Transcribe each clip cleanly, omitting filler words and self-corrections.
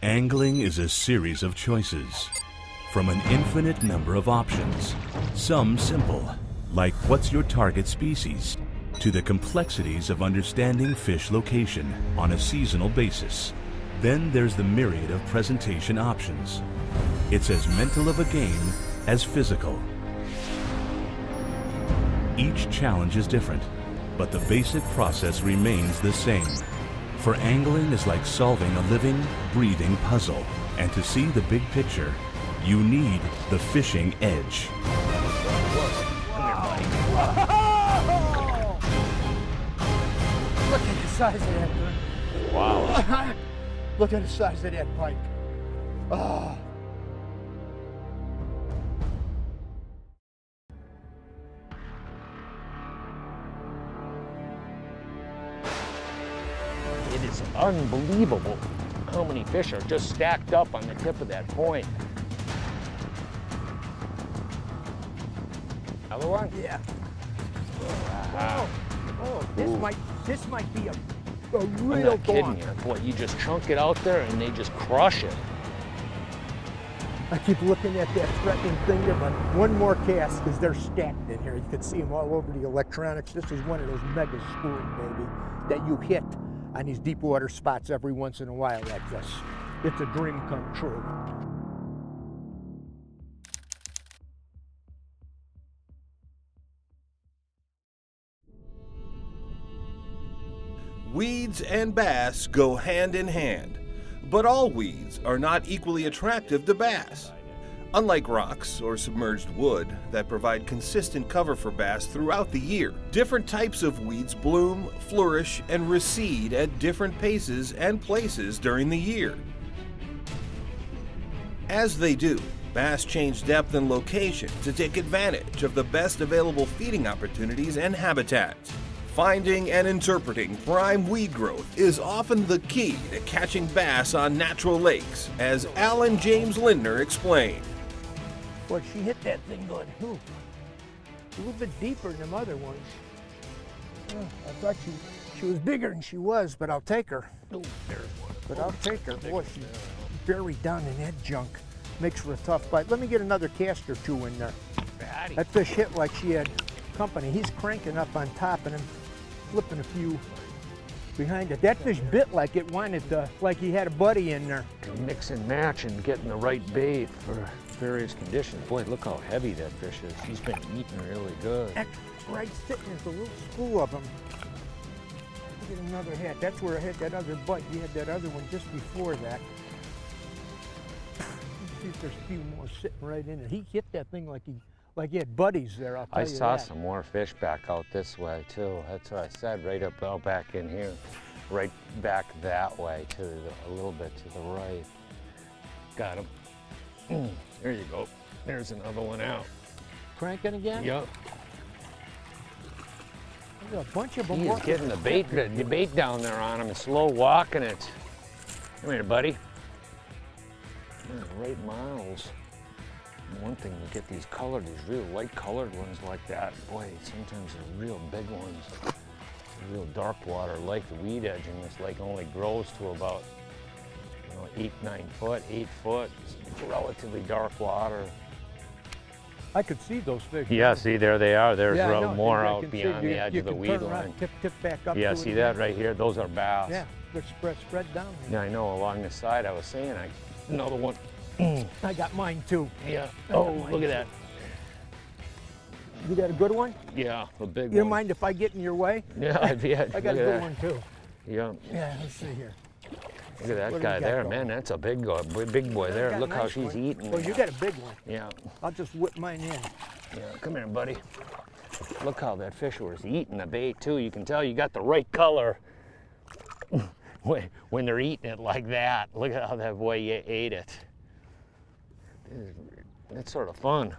Angling is a series of choices, from an infinite number of options, some simple, like what's your target species, to the complexities of understanding fish location on a seasonal basis. Then there's the myriad of presentation options. It's as mental of a game as physical. Each challenge is different, but the basic process remains the same. For angling is like solving a living, breathing puzzle. And to see the big picture, you need the fishing edge. Look at the size of that thing. Wow. Look at the size of that pike. Oh. It is unbelievable how many fish are just stacked up on the tip of that point. Another one? Yeah. Wow. Oh, this might be a I'm real not kidding bomb. you. Boy, you just chunk it out there and they just crush it. I keep looking at that threatening finger, but one more cast because they're stacked in here. You can see them all over the electronics. This is one of those mega schools, baby, that you hit on these deep water spots every once in a while like this. It's a dream come true. Weeds and bass go hand in hand, but all weeds are not equally attractive to bass. Unlike rocks or submerged wood that provide consistent cover for bass throughout the year, different types of weeds bloom, flourish, and recede at different paces and places during the year. As they do, bass change depth and location to take advantage of the best available feeding opportunities and habitats. Finding and interpreting prime weed growth is often the key to catching bass on natural lakes, as Alan James Lindner explained. Boy, she hit that thing going, ooh, a little bit deeper than them other ones. I thought she was bigger than she was, but I'll take her. Ooh, there's one. But I'll take her. Boy, she's buried down in that junk. Makes for a tough bite. Let me get another cast or two in there. Batty. That fish hit like she had company. He's cranking up on top and I'm flipping a few behind it. That fish bit like it wanted to, like he had a buddy in there. Mix and match and getting the right bait for various conditions. Boy, look how heavy that fish is. She's been eating really good. That's right sitting. There's a little school of them. Get another head. That's where I had that other bite. You had that other one just before that. Let's see if there's a few more sitting right in it. He hit that thing like he had buddies there. I'll tell I you saw that. some more fish back out this way too. That's what I said, right up out back in here. Right back that way too, a little bit to the right. Got him. There you go. There's another one out. Cranking again? Yep. There's a bunch of them. He's getting the bait down there on him and slow walking it. Come here, buddy. Right miles. One thing to get these colored, these real light colored ones like that, boy, sometimes the real big ones, real dark water like the weed edge in this lake only grows to about 8, 9 foot, 8 foot, relatively dark water. I could see those fish. Yeah, see, there they are. There's Yeah, more I out can beyond see, the edge of the weed line. Tip back up. Yeah, to see it that again. right here? Those are bass. Yeah, they're spread down Yeah, there. I know. Along the side, I was saying, another one. I got mine too. Yeah. I got mine Look at too. that. You got a good one? Yeah, a big one. You don't mind if I get in your way? Yeah, I got a good one too. Yeah. Yeah, let's see here. Look at that What do guy you got there, going? man. That's a big boy there. Got a Look how nice she's one. eating. Oh, you got a big one. Yeah. I'll just whip mine in. Yeah. Come here, buddy. Look how that fish was eating the bait too. You can tell you got the right color when they're eating it like that. Look at how that boy ate it. That's sort of fun.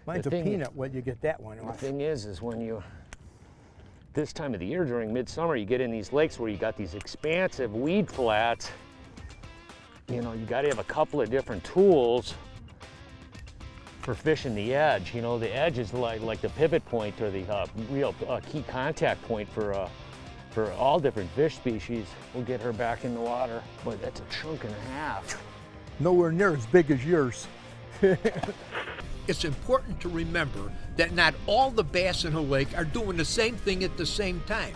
Mine's a peanut when you get that one The off. thing is when you, this time of the year during midsummer, you get in these lakes where you got these expansive weed flats. You got to have a couple of different tools for fishing the edge. The edge is like the pivot point or the real key contact point for for all different fish species. We'll get her back in the water. Boy, that's a chunk and a half. Nowhere near as big as yours. It's important to remember that not all the bass in a lake are doing the same thing at the same time.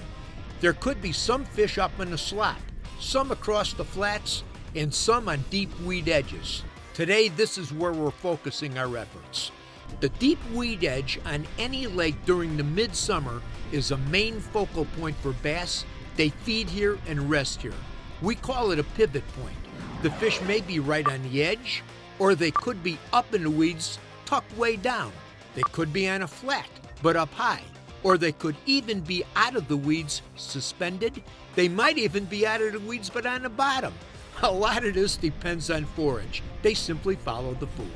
There could be some fish up in the slot, some across the flats, and some on deep weed edges. Today, this is where we're focusing our efforts. The deep weed edge on any lake during the midsummer is a main focal point for bass. They feed here and rest here. We call it a pivot point. The fish may be right on the edge, or they could be up in the weeds, tucked way down. They could be on a flat, but up high. Or they could even be out of the weeds, suspended. They might even be out of the weeds, but on the bottom. A lot of this depends on forage. They simply follow the food.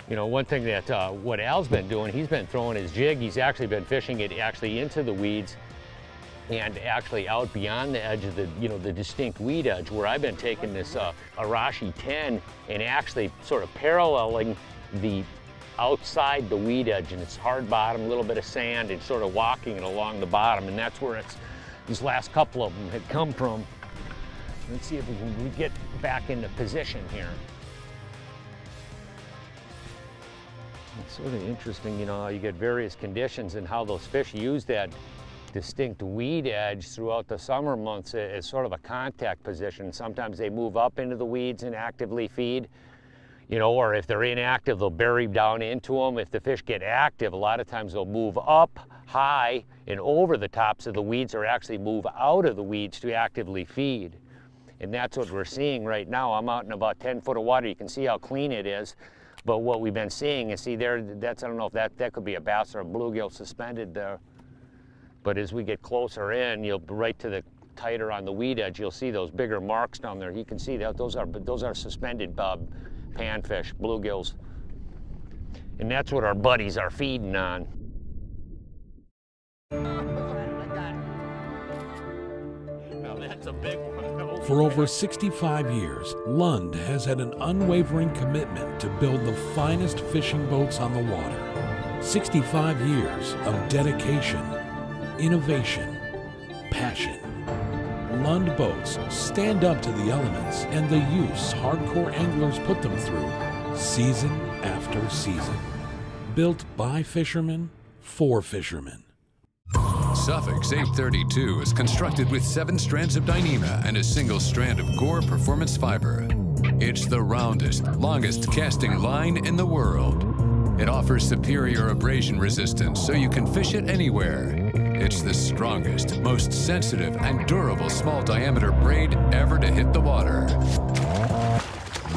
You know, one thing that what Al's been doing, he's been throwing his jig. He's actually been fishing it actually into the weeds and actually out beyond the edge of the, you know, the distinct weed edge, where I've been taking this Arashi 10 and actually sort of paralleling the outside the weed edge, and it's hard bottom, a little bit of sand, and sort of walking it along the bottom, and that's where it's, these last couple of them had come from. Let's see if we can get back into position here. It's sort of interesting, you know, how you get various conditions and how those fish use that distinct weed edge throughout the summer months as sort of a contact position. Sometimes they move up into the weeds and actively feed, you know, or if they're inactive, they'll bury down into them. If the fish get active, a lot of times they'll move up high and over the tops of the weeds, or actually move out of the weeds to actively feed. And that's what we're seeing right now. I'm out in about 10 foot of water. You can see how clean it is. But what we've been seeing is, see there, that's, I don't know if that could be a bass or a bluegill suspended there. But as we get closer in, you'll right to the tighter on the weed edge, you'll see those bigger marks down there. You can see that those are suspended panfish, bluegills. And that's what our buddies are feeding on. Now that's a big one. For over 65 years, Lund has had an unwavering commitment to build the finest fishing boats on the water. 65 years of dedication, innovation, passion. Lund boats stand up to the elements and the use hardcore anglers put them through season after season. Built by fishermen, for fishermen. Suffix 832 is constructed with 7 strands of Dyneema and a single strand of Gore performance fiber. It's the roundest, longest casting line in the world. It offers superior abrasion resistance so you can fish it anywhere. It's the strongest, most sensitive, and durable small diameter braid ever to hit the water.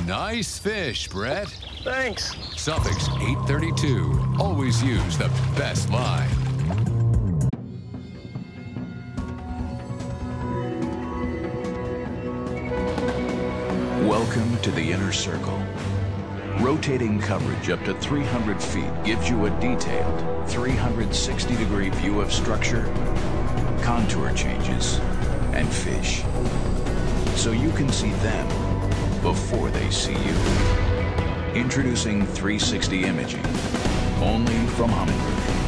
Nice fish, Brett. Thanks. Suffix 832. Always use the best line. Welcome to the inner circle. Rotating coverage up to 300 feet gives you a detailed 360-degree view of structure, contour changes, and fish. So you can see them before they see you. Introducing 360 imaging, only from Humminbird.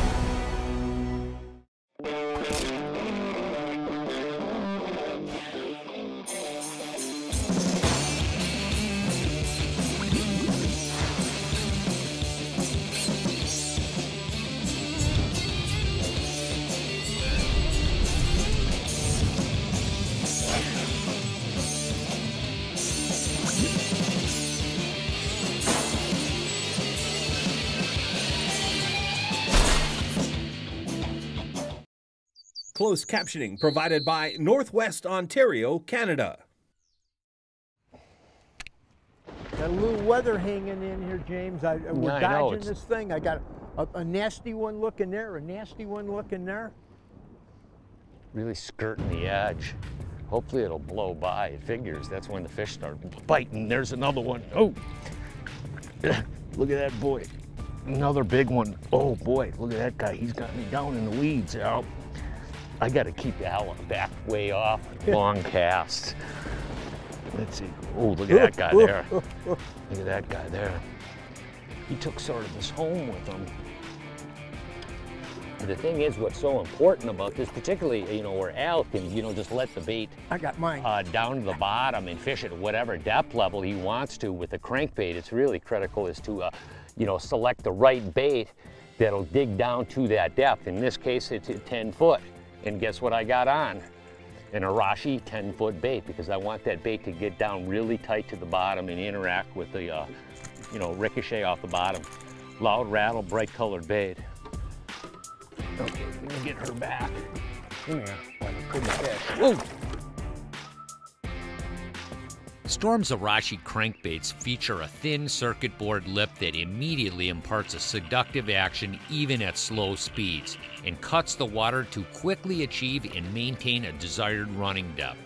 Closed captioning provided by Northwest Ontario, Canada. Got a little weather hanging in here, James. We're dodging this thing. I got a nasty one looking there, a nasty one looking there. Really skirting the edge. Hopefully it'll blow by. It figures that's when the fish start biting. There's another one. Oh, look at that boy. Another big one. Oh boy, look at that guy. He's got me down in the weeds, Al. I got to keep Al back way off. Long cast. Let's see. Oh, look at that guy there. Look at that guy there. He took sort of his home with him. the thing is, what's so important about this, particularly, you know, where Al can, you know, just let the bait I got mine. Down to the bottom and fish at whatever depth level he wants to with the crankbait. It's really critical is to, you know, select the right bait that'll dig down to that depth. In this case, it's at 10 foot. And guess what I got on? An Arashi 10-foot bait, because I want that bait to get down really tight to the bottom and interact with the, you know, ricochet off the bottom. Loud rattle, bright colored bait. Okay, let me get her back. Come here, like a pretty fish. Woo! Storm's Arashi crankbaits feature a thin circuit board lip that immediately imparts a seductive action even at slow speeds and cuts the water to quickly achieve and maintain a desired running depth.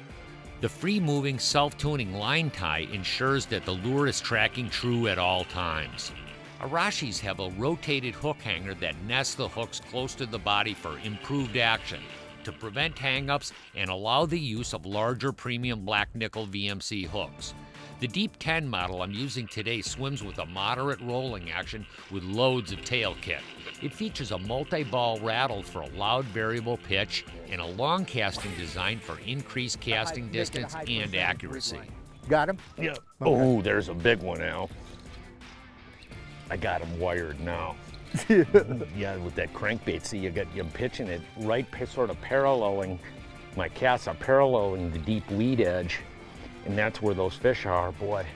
The free-moving, self-tuning line tie ensures that the lure is tracking true at all times. Arashis have a rotated hook hanger that nests the hooks close to the body for improved action, to prevent hang-ups and allow the use of larger premium black nickel VMC hooks. The Deep 10 model I'm using today swims with a moderate rolling action with loads of tail kick. It features a multi-ball rattle for a loud variable pitch and a long casting design for increased casting distance and accuracy. Got him? Yeah. Okay. Oh, there's a big one, Al. I got him wired now. Yeah, with that crankbait, see, you're pitching it right, sort of paralleling, my casts are paralleling the deep weed edge, and that's where those fish are, boy.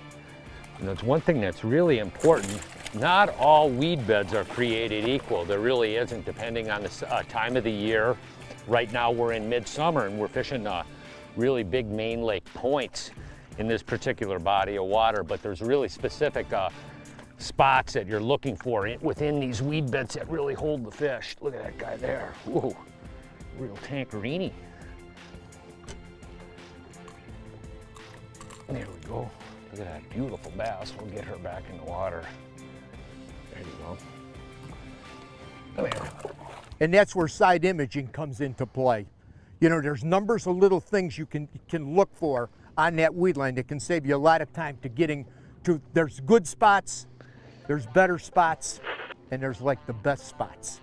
And that's one thing that's really important. Not all weed beds are created equal. There really isn't, depending on the time of the year. Right now we're in midsummer and we're fishing really big main lake points in this particular body of water, but there's really specific spots that you're looking for within these weed beds that really hold the fish. Look at that guy there. Whoa, real tankerini. There we go. Look at that beautiful bass. We'll get her back in the water. There you go. Come here. And that's where side imaging comes into play. You know, there's numbers of little things you can look for on that weed line that can save you a lot of time to getting to, there's good spots, there's better spots, and there's like the best spots.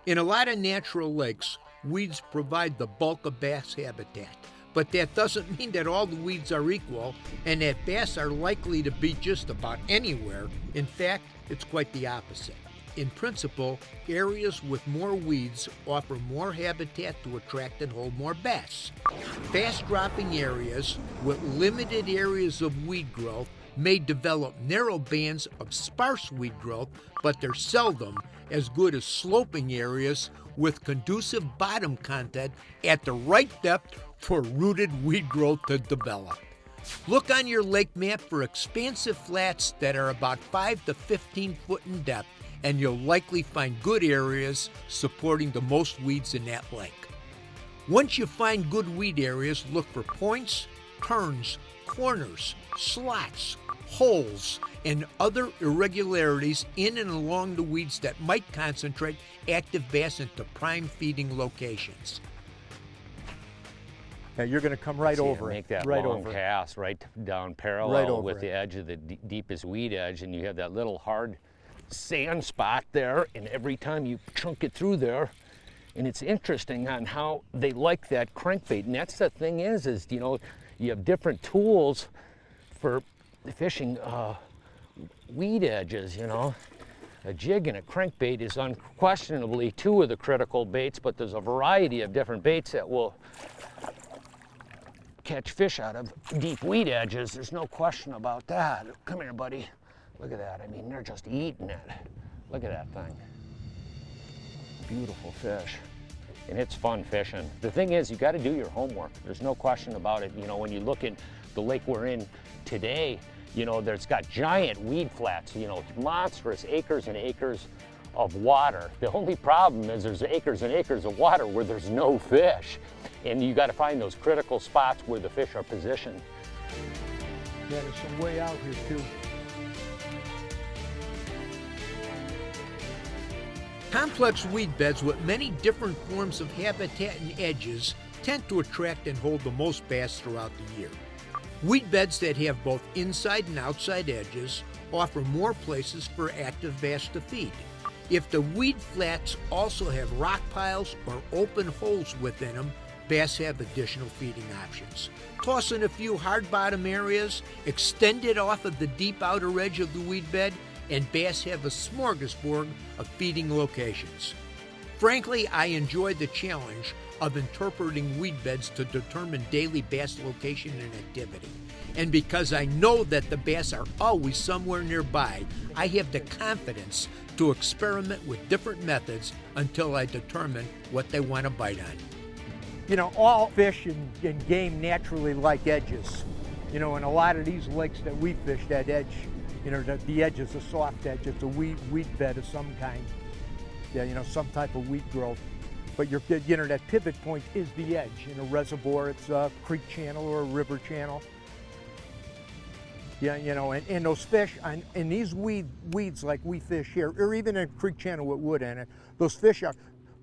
In a lot of natural lakes, weeds provide the bulk of bass habitat. But that doesn't mean that all the weeds are equal and that bass are likely to be just about anywhere. In fact, it's quite the opposite. In principle, areas with more weeds offer more habitat to attract and hold more bass. Fast-dropping areas with limited areas of weed growth may develop narrow bands of sparse weed growth, but they're seldom as good as sloping areas with conducive bottom content at the right depth for rooted weed growth to develop. Look on your lake map for expansive flats that are about 5 to 15 foot in depth, and you'll likely find good areas supporting the most weeds in that lake. Once you find good weed areas, look for points, turns, corners, slots, holes, and other irregularities in and along the weeds that might concentrate active bass into prime feeding locations. Now you're going to come right over Make it, that right long over cast right down parallel Right over with it. the edge of the deepest weed edge, and you have that little hard sand spot there, and every time you chunk it through there, and it's interesting on how they like that crankbait. And that's the thing is you know, you have different tools for fishing weed edges, you know. A jig and a crankbait is unquestionably two of the critical baits, but there's a variety of different baits that will catch fish out of deep weed edges. There's no question about that. Come here, buddy. Look at that. I mean, they're just eating it. Look at that thing. Beautiful fish. And it's fun fishing. The thing is, you got to do your homework. There's no question about it. You know, when you look at the lake we're in today, you know, there's got giant weed flats, you know, monstrous acres and acres of water. The only problem is there's acres and acres of water where there's no fish. And you got to find those critical spots where the fish are positioned. Yeah, there's some way out here too. Complex weed beds with many different forms of habitat and edges tend to attract and hold the most bass throughout the year. Weed beds that have both inside and outside edges offer more places for active bass to feed. If the weed flats also have rock piles or open holes within them, bass have additional feeding options. Toss in a few hard bottom areas, extend it off of the deep outer edge of the weed bed, and bass have a smorgasbord of feeding locations. Frankly, I enjoy the challenge of interpreting weed beds to determine daily bass location and activity. And because I know that the bass are always somewhere nearby, I have the confidence to experiment with different methods until I determine what they want to bite on. You know, all fish and game naturally like edges. You know, in a lot of these lakes that we fish, that edge, you know, the edge is a soft edge. It's a weed bed of some kind. Yeah, you know, some type of weed growth. But you know, that pivot point is the edge. In a reservoir, it's a creek channel or a river channel. Yeah, you know, and those fish, and these weeds like we fish here, or even a creek channel with wood in it, those fish are,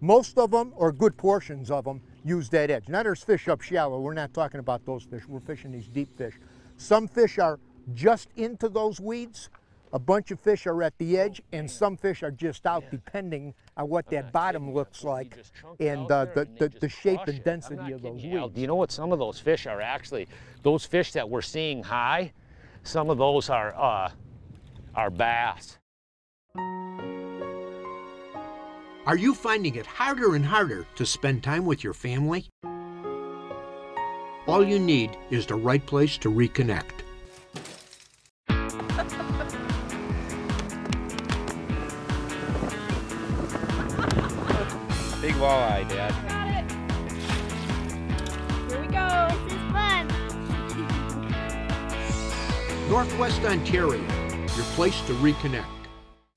most of them, or good portions of them, use that edge. Now there's fish up shallow. We're not talking about those fish. We're fishing these deep fish. Some fish are just into those weeds. A bunch of fish are at the edge, and some fish are just out, depending on what that bottom looks like and the shape and density of those weeds. Do you know what some of those fish are actually? Those fish that we're seeing high, some of those are bass. Are you finding it harder and harder to spend time with your family? All you need is the right place to reconnect. Big walleye, Dad. Got it. Here we go. This is fun. Northwest Ontario, your place to reconnect.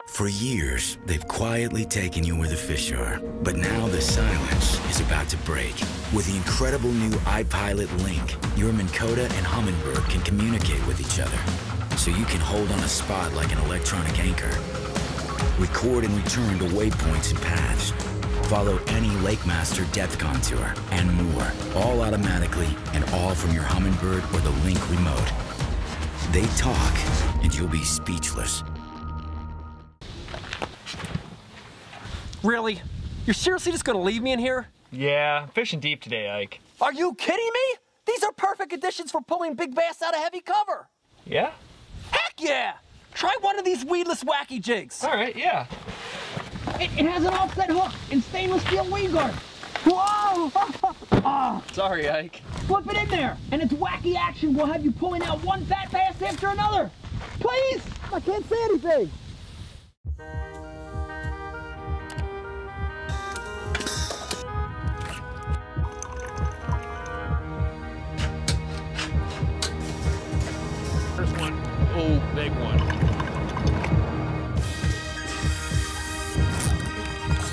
For years, they've quietly taken you where the fish are. But now the silence is about to break. With the incredible new iPilot Link, your Minn Kota and Humminbird can communicate with each other. So you can hold on a spot like an electronic anchor. Record and return to waypoints and paths. Follow any LakeMaster depth contour and more. All automatically and all from your Humminbird or the Link remote. They talk and you'll be speechless. Really? You're seriously just gonna leave me in here? Yeah, I'm fishing deep today, Ike. Are you kidding me? These are perfect conditions for pulling big bass out of heavy cover. Yeah? Heck yeah! Try one of these weedless wacky jigs. All right, yeah. It has an offset hook and stainless steel weed guard. Whoa! Oh. Sorry, Ike. Flip it in there, and its wacky action will have you pulling out one fat bass after another. Please! I can't say anything. First one. Oh, big one.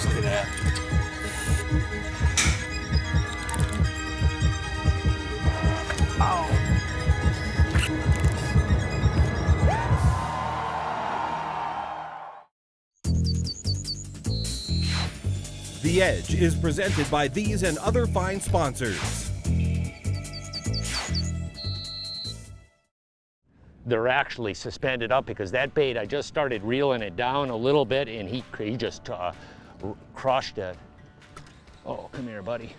Look at that. The Edge is presented by these and other fine sponsors. They're actually suspended up because that bait, I just started reeling it down a little bit and he just crushed it. Oh, come here, buddy.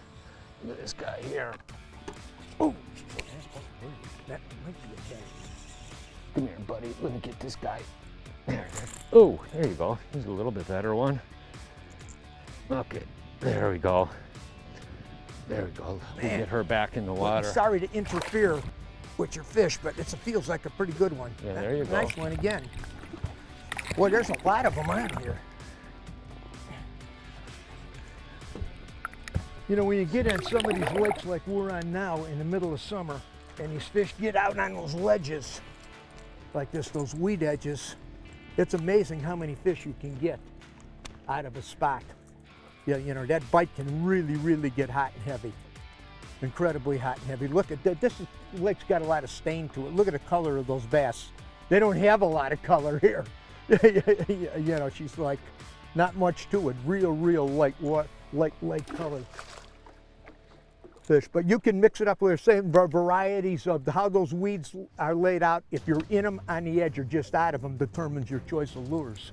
Look at this guy here. Oh, That might be a catch. come here, buddy. Let me get this guy. There. Oh, there you go. He's a little bit better one. Okay, there we go. There we go. We'll get her back in the water. I'm sorry to interfere with your fish, but it feels like a pretty good one. Yeah, there you go. Nice one again. Boy, there's a lot of them on here. You know, when you get on some of these lakes like we're on now in the middle of summer, and these fish get out on those ledges, like this, those weed edges, it's amazing how many fish you can get out of a spot. Yeah, you know, that bite can really, really get hot and heavy. Incredibly hot and heavy. Look at that. This lake's got a lot of stain to it. Look at the color of those bass. They don't have a lot of color here. You know, she's like, not much to it. Real light color fish. But you can mix it up with the same varieties of how those weeds are laid out. If you're in them on the edge or just out of them, determines your choice of lures.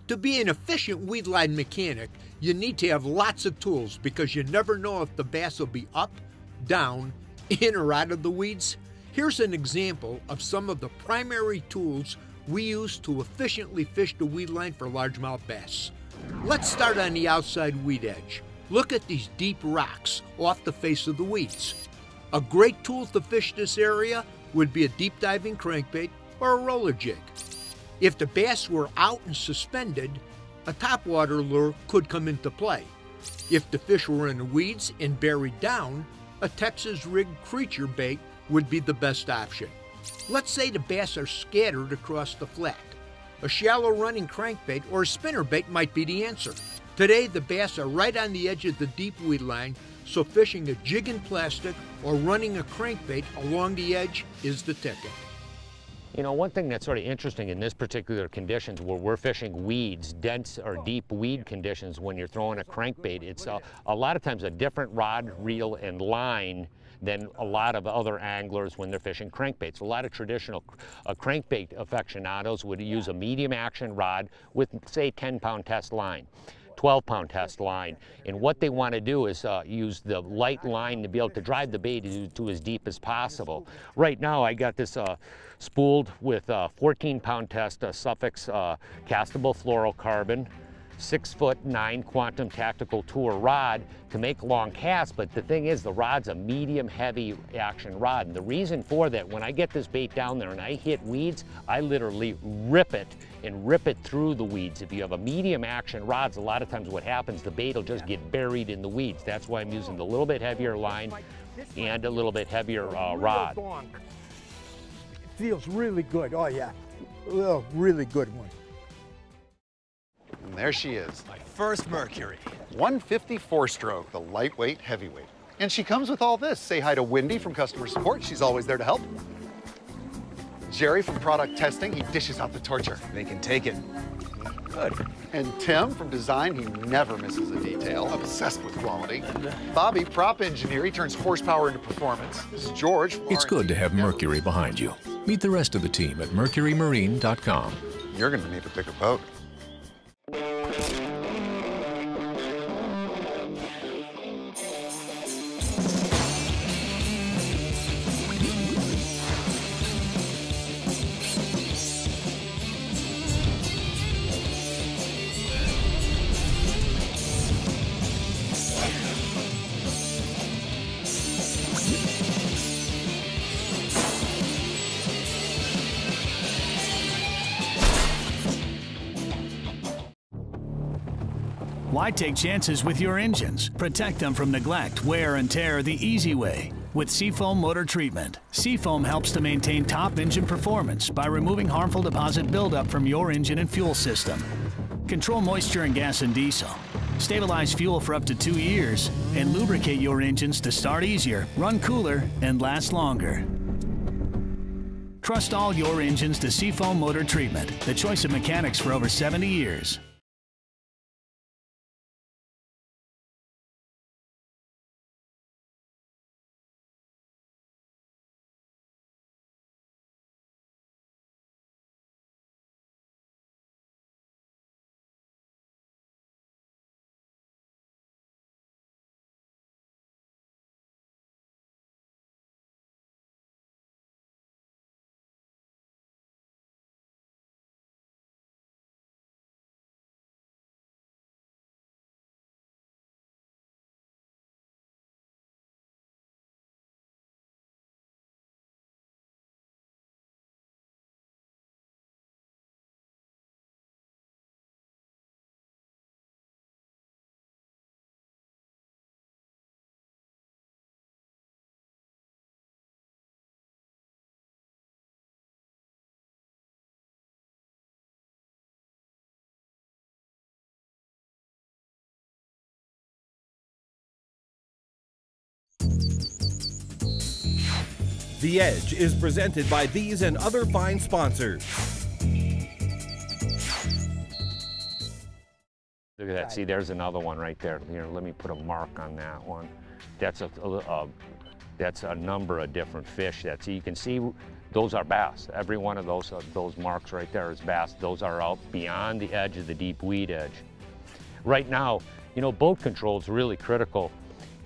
To be an efficient weedline mechanic, you need to have lots of tools because you never know if the bass will be up, down, in or out of the weeds. Here's an example of some of the primary tools we use to efficiently fish the weedline for largemouth bass. Let's start on the outside weed edge. Look at these deep rocks off the face of the weeds. A great tool to fish this area would be a deep diving crankbait or a roller jig. If the bass were out and suspended, a topwater lure could come into play. If the fish were in the weeds and buried down, a Texas rig creature bait would be the best option. Let's say the bass are scattered across the flat. A shallow running crankbait or a spinnerbait might be the answer. Today, the bass are right on the edge of the deep weed line, so fishing a jig in plastic or running a crankbait along the edge is the ticket. You know, one thing that's sort of interesting in this particular conditions where we're fishing weeds, dense or deep weed conditions, when you're throwing a crankbait, it's a lot of times a different rod, reel, and line than a lot of other anglers when they're fishing crankbaits. A lot of traditional crankbait aficionados would use a medium action rod with, say, 10-pound test line, 12-pound test line. And what they want to do is use the light line to be able to drive the bait to as deep as possible. Right now I got this spooled with 14-pound test Suffix castable fluorocarbon, 6'9" Quantum Tactical Tour rod to make long casts, but the thing is the rod's a medium heavy action rod. And the reason for that, when I get this bait down there and I hit weeds, I literally rip it and rip it through the weeds. If you have a medium action rods, a lot of times what happens, the bait will just get buried in the weeds. That's why I'm using the little bit heavier line and a little bit heavier rod. It feels really good. Oh yeah, really good one. And there she is, my first Mercury. 154 stroke, the lightweight heavyweight. And she comes with all this. Say hi to Wendy from customer support. She's always there to help. Jerry from product testing. He dishes out the torture. They can take it. Good. And Tim from design. He never misses a detail. Obsessed with quality. Bobby, prop engineer. He turns horsepower into performance. This is George. It's good to have Mercury behind you. Meet the rest of the team at mercurymarine.com. You're going to need a bigger boat. Why take chances with your engines? Protect them from neglect, wear, and tear the easy way. With Seafoam Motor Treatment. Seafoam helps to maintain top engine performance by removing harmful deposit buildup from your engine and fuel system. Control moisture in gas and diesel. Stabilize fuel for up to 2 years. And lubricate your engines to start easier, run cooler, and last longer. Trust all your engines to Seafoam Motor Treatment, the choice of mechanics for over 70 years. The Edge is presented by these and other fine sponsors. Look at that. See, there's another one right there. Here, let me put a mark on that one. That's a number of different fish. So you can see those are bass. Every one of those marks right there is bass. Those are out beyond the edge of the deep weed edge. Right now, you know, boat control is really critical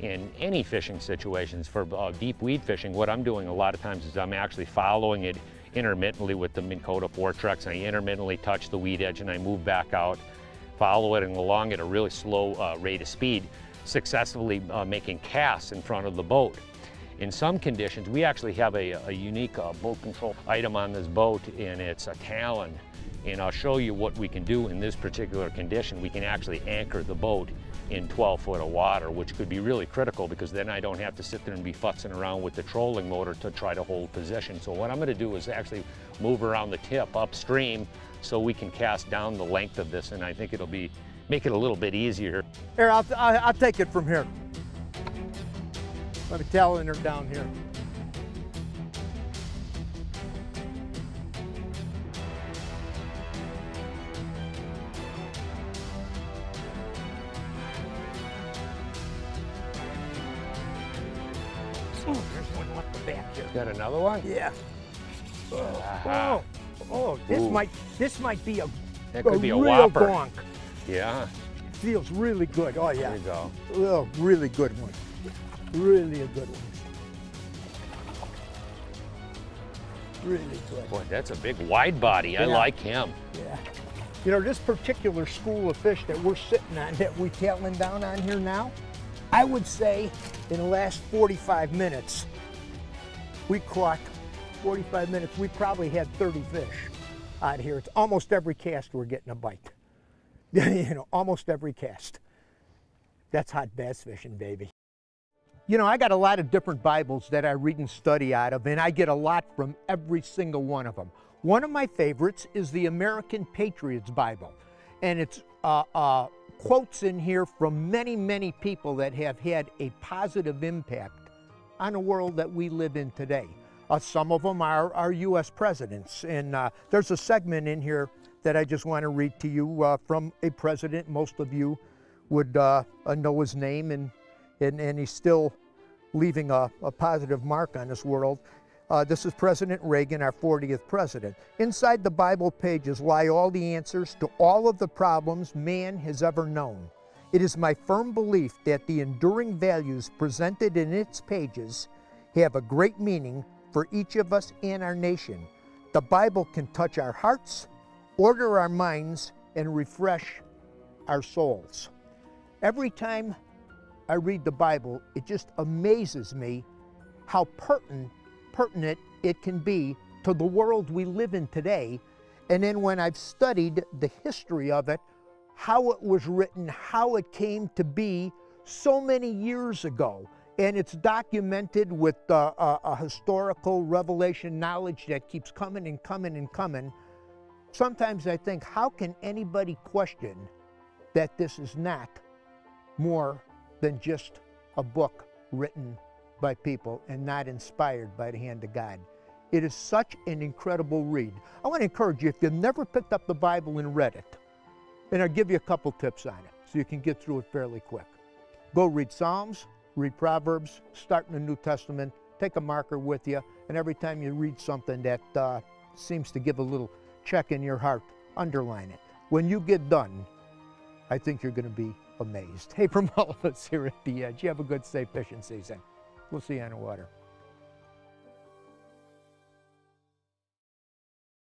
in any fishing situations. For deep weed fishing, what I'm doing a lot of times is I'm actually following it intermittently with the Minn Kota Fortrex. I intermittently touch the weed edge and I move back out, follow it along at a really slow rate of speed, successfully making casts in front of the boat. In some conditions, we actually have a unique boat control item on this boat, and it's a talon. And I'll show you what we can do in this particular condition. We can actually anchor the boat in 12 foot of water, which could be really critical because then I don't have to sit there and be futzing around with the trolling motor to try to hold position. So what I'm going to do is actually move around the tip upstream so we can cast down the length of this, and I think it'll make it a little bit easier. Here, I'll take it from here. Let me talon her down here. Oh, there's one left the back here. Got another one? Yeah. Oh, this might be that could be a real whopper. gonk. Yeah. It feels really good. Oh yeah. There you go. Oh, really good one. Really a good one. Really good. Boy, that's a big wide body. Yeah. I like him. Yeah. You know, this particular school of fish that we're sitting on, that we're tailing down on here now, I would say in the last 45 minutes, we caught 45 minutes, we probably had 30 fish out here. It's almost every cast we're getting a bite. You know, almost every cast. That's hot bass fishing, baby. You know, I got a lot of different Bibles that I read and study out of, and I get a lot from every single one of them. One of my favorites is the American Patriots Bible, and it's quotes in here from many, many people that have had a positive impact on the world that we live in today. Some of them are U.S. presidents, and there's a segment in here that I just want to read to you from a president. Most of you would know his name, and he's still leaving a positive mark on this world. This is President Reagan, our 40th president. Inside the Bible pages lie all the answers to all of the problems man has ever known. It is my firm belief that the enduring values presented in its pages have a great meaning for each of us and our nation. The Bible can touch our hearts, order our minds, and refresh our souls. Every time I read the Bible, it just amazes me how pertinent it can be to the world we live in today. And then when I've studied the history of it, how it was written, how it came to be so many years ago, and it's documented with a historical revelation knowledge that keeps coming and coming and coming. Sometimes I think, how can anybody question that this is not more than just a book written by people and not inspired by the hand of God? It is such an incredible read. I want to encourage you, if you've never picked up the Bible and read it, and I'll give you a couple tips on it so you can get through it fairly quick. Go read Psalms, read Proverbs, start in the New Testament, take a marker with you, and every time you read something that seems to give a little check in your heart, underline it. When you get done, I think you're going to be amazed. Hey, from all of us here at The Edge, you have a good, safe fishing season. We'll see you on the water.